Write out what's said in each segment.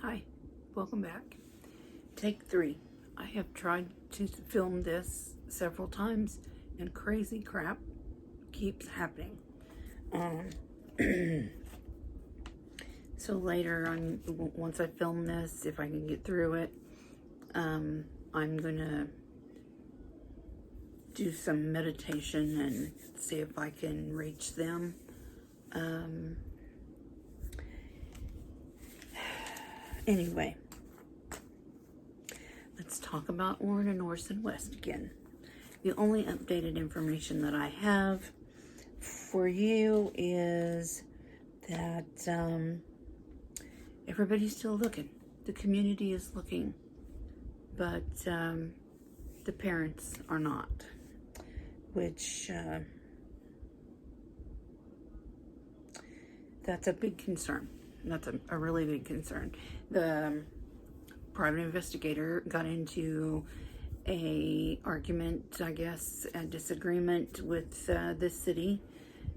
Hi, welcome back. Take 3. I have tried to film this several times and crazy crap keeps happening. So later, once I film this, if I can get through it, I'm gonna do some meditation and see if I can reach them. Anyway, let's talk about Orrin and Orson West again. The only updated information that I have for you is that everybody's still looking. The community is looking, but the parents are not, which that's a big concern. That's a really big concern. The private investigator got into a argument, I guess, a disagreement with the city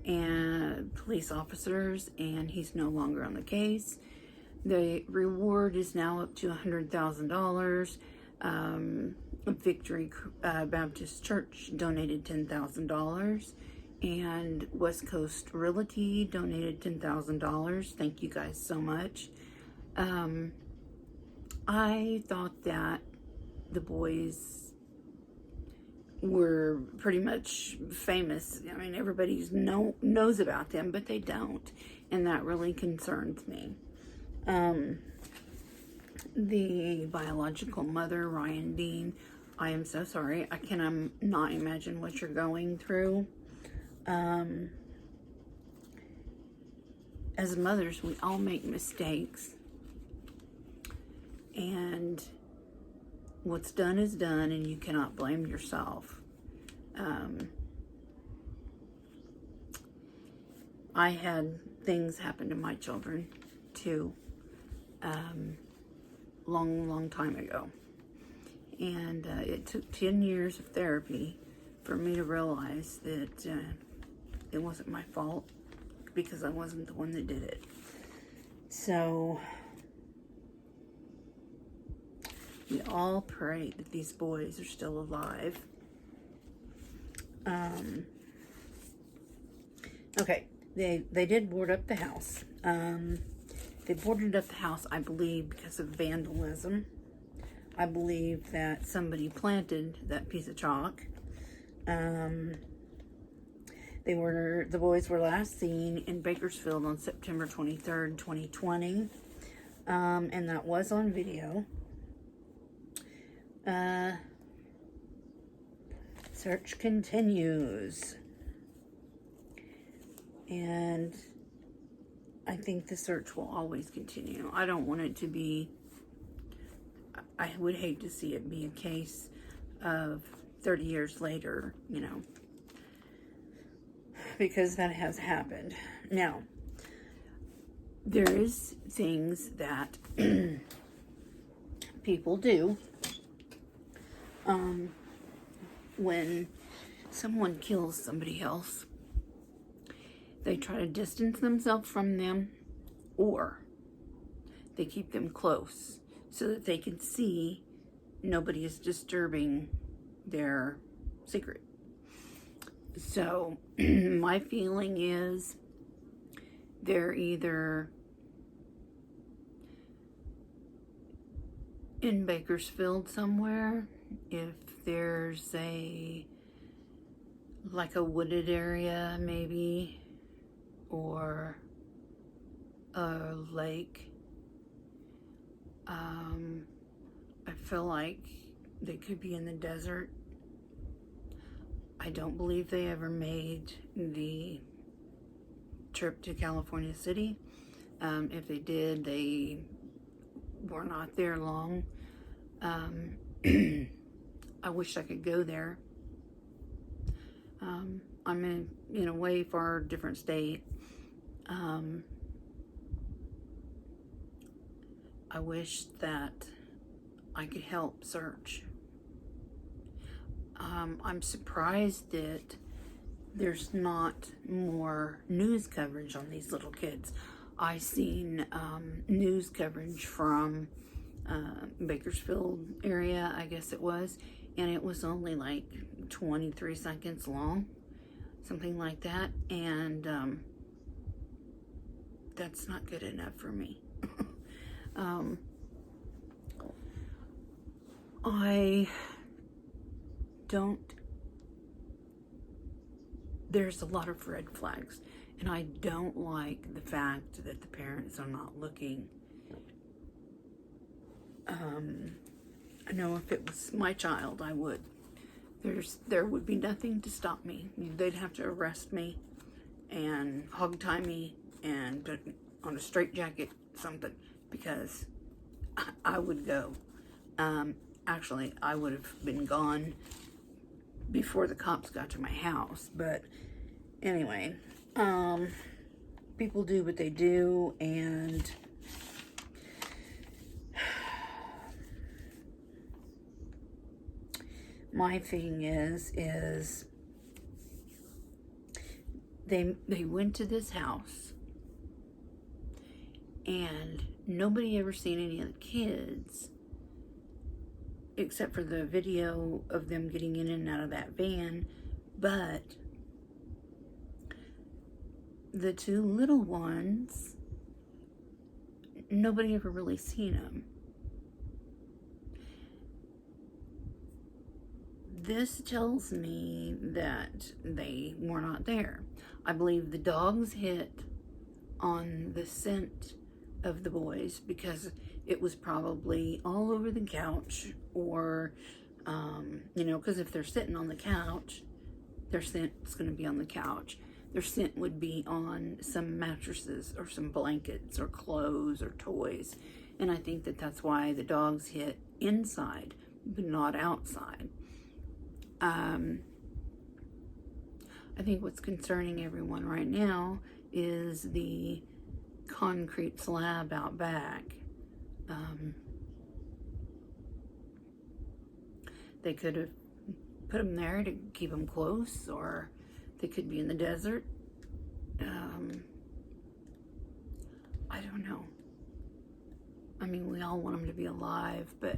and police officers, and he's no longer on the case. The reward is now up to $100,000. Victory Baptist Church donated $10,000. And West Coast Realty donated $10,000. Thank you guys so much. I thought that the boys were pretty much famous. I mean, everybody knows about them, but they don't. And that really concerns me. The biological mother, Ryan Dean, I am so sorry. I cannot imagine what you're going through. As mothers, we all make mistakes, and what's done is done, and you cannot blame yourself. I had things happen to my children too, long time ago, and it took 10 years of therapy for me to realize that it wasn't my fault, because I wasn't the one that did it. So we all pray that these boys are still alive. Okay, they did board up the house. They boarded up the house, I believe, because of vandalism. I believe that somebody planted that piece of chalk. The boys were last seen in Bakersfield on September 23rd, 2020. And that was on video. Search continues. And I think the search will always continue. I don't want it to be, I would hate to see it be a case of 30 years later, because that has happened. Now, there is things that people do when someone kills somebody else. They try to distance themselves from them, or they keep them close so that they can see nobody is disturbing their secret. So my feeling is they're either in Bakersfield somewhere, if there's like a wooded area maybe, or a lake. I feel like they could be in the desert. I don't believe they ever made the trip to California City. If they did, they were not there long. I wish I could go there. I'm in a way far different state. I wish that I could help search. I'm surprised that there's not more news coverage on these little kids. I seen news coverage from Bakersfield area, I guess it was, and it was only like 23 seconds long, something like that, and that's not good enough for me. I don't, there's a lot of red flags, and I don't like the fact that the parents are not looking. I know if it was my child, I would. There would be nothing to stop me. They'd have to arrest me and hog tie me and put on a straitjacket, something, because I would go. Actually, I would have been gone before the cops got to my house. But anyway, people do what they do, and my thing is they went to this house and nobody ever seen any of the kids except for the video of them getting in and out of that van, but the two little ones, nobody ever really seen them. This tells me that they were not there. I believe the dogs hit on the scent of the boys because it was probably all over the couch, or, because if they're sitting on the couch, their scent's going to be on the couch. Their scent would be on some mattresses or some blankets or clothes or toys. And I think that that's why the dogs hit inside, but not outside. I think what's concerning everyone right now is the concrete slab out back. They could have put them there to keep them close, or they could be in the desert. I don't know. I mean, we all want them to be alive, but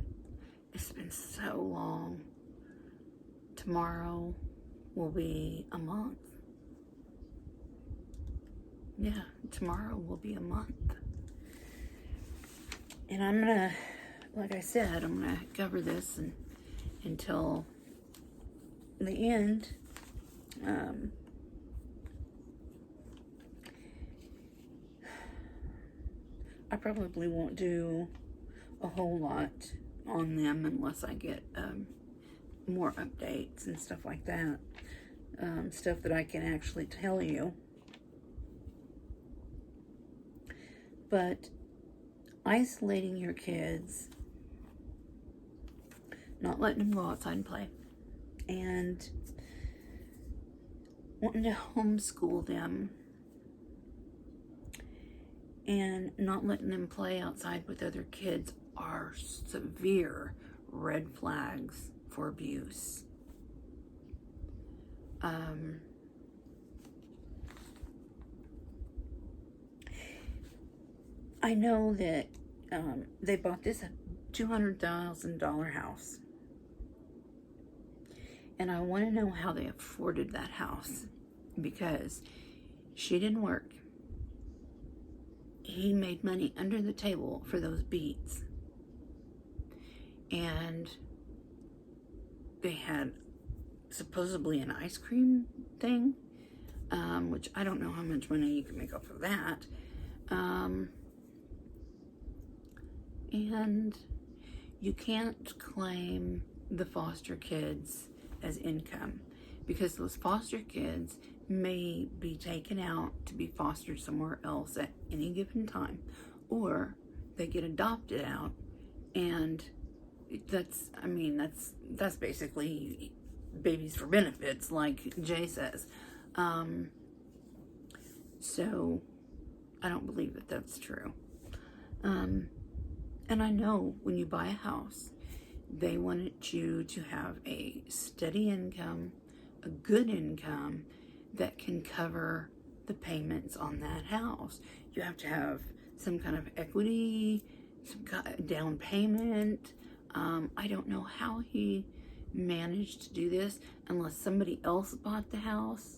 it's been so long. Tomorrow will be a month. Yeah, tomorrow will be a month. And I'm gonna, like I said, I'm gonna cover this until the end. I probably won't do a whole lot on them unless I get more updates and stuff like that. Stuff that I can actually tell you. But isolating your kids, not letting them go outside and play, and wanting to homeschool them, and not letting them play outside with other kids are severe red flags for abuse. I know that they bought this $200,000 house, and I want to know how they afforded that house, because she didn't work. He made money under the table for those beats, and they had supposedly an ice cream thing, which I don't know how much money you can make off of that. And you can't claim the foster kids as income, because those foster kids may be taken out to be fostered somewhere else at any given time, or they get adopted out, and that's basically babies for benefits, like Jay says. So I don't believe that that's true. And I know when you buy a house, they want you to have a steady income, a good income that can cover the payments on that house. You have to have some kind of equity, some kind of down payment. I don't know how he managed to do this unless somebody else bought the house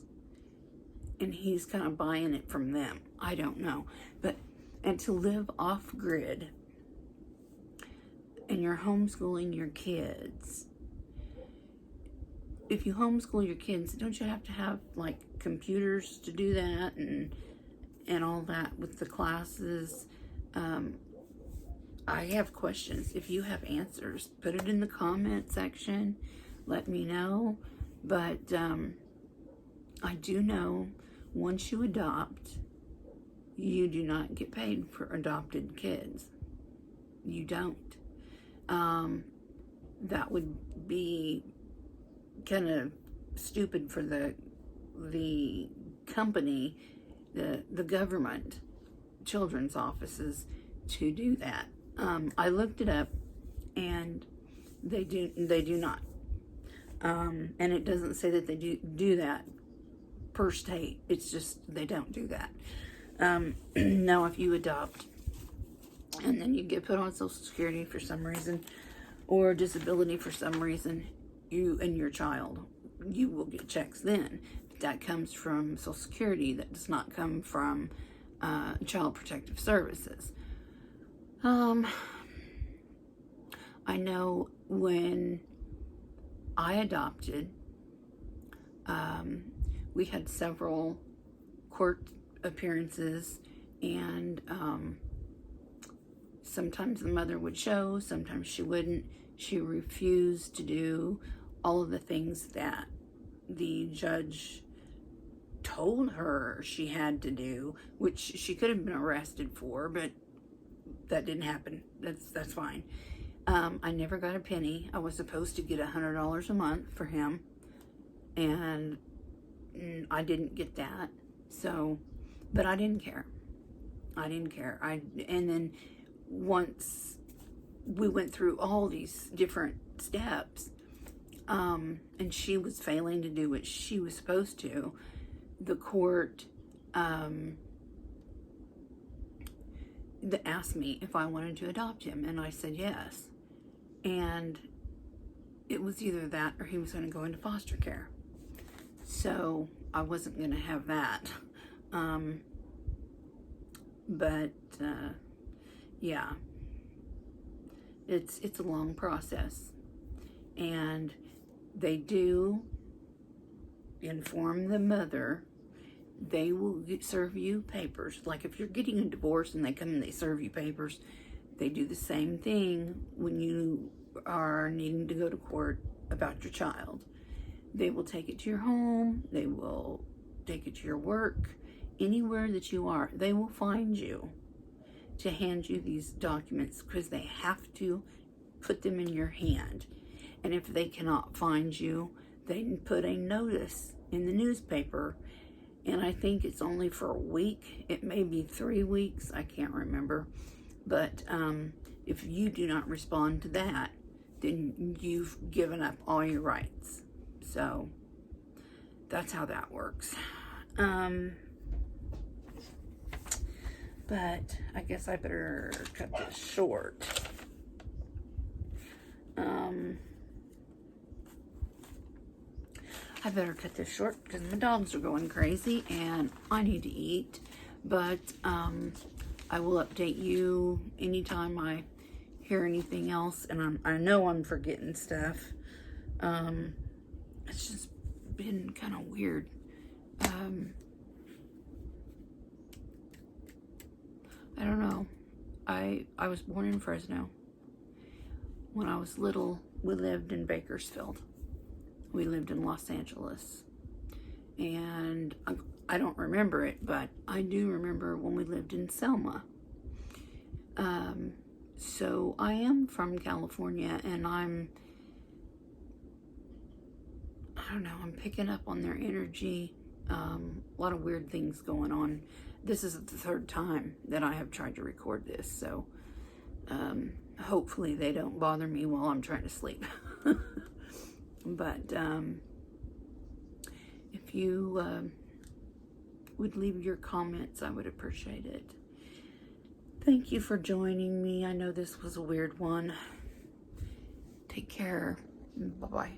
and he's kind of buying it from them. I don't know. And to live off grid and you're homeschooling your kids. If you homeschool your kids, don't you have to have like computers to do that and all that with the classes? I have questions. If you have answers, put it in the comment section. Let me know. But I do know once you adopt, you do not get paid for adopted kids. You don't. That would be kind of stupid for the company, the government, children's offices to do that. I looked it up, and they do not. And it doesn't say that they do that per state. It's just they don't do that. Now, if you adopt and then you get put on Social Security for some reason or disability for some reason, you and your child, you will get checks then. That comes from Social Security. That does not come from Child Protective Services. I know when I adopted, we had several court appearances, and sometimes the mother would show, sometimes she wouldn't. She refused to do all of the things that the judge told her she had to do, which she could have been arrested for, but that didn't happen. That's fine. I never got a penny. I was supposed to get $100 a month for him, and I didn't get that. So, but I didn't care. And then once we went through all these different steps, and she was failing to do what she was supposed to, the court asked me if I wanted to adopt him, and I said yes. And it was either that or he was going to go into foster care. So I wasn't going to have that. Yeah, it's a long process, and they do inform the mother. They will serve you papers. Like if you're getting a divorce and they come and they serve you papers, they do the same thing when you are needing to go to court about your child. They will take it to your home. They will take it to your work. Anywhere that you are, they will find you to hand you these documents because they have to put them in your hand. And if they cannot find you, they put a notice in the newspaper. And I think it's only for a week. It may be 3 weeks. I can't remember. But if you do not respond to that, then you've given up all your rights. So that's how that works. But I guess I better cut this short. I better cut this short because my dogs are going crazy and I need to eat. But I will update you anytime I hear anything else. And I know I'm forgetting stuff. It's just been kind of weird. I don't know. I was born in Fresno. When I was little, we lived in Bakersfield. We lived in Los Angeles. And I don't remember it, but I do remember when we lived in Selma. So I am from California, and I don't know, I'm picking up on their energy. A lot of weird things going on. This is the third time that I have tried to record this, so hopefully they don't bother me while I'm trying to sleep. But if you would leave your comments, I would appreciate it. Thank you for joining me. I know this was a weird one. Take care. Bye-bye.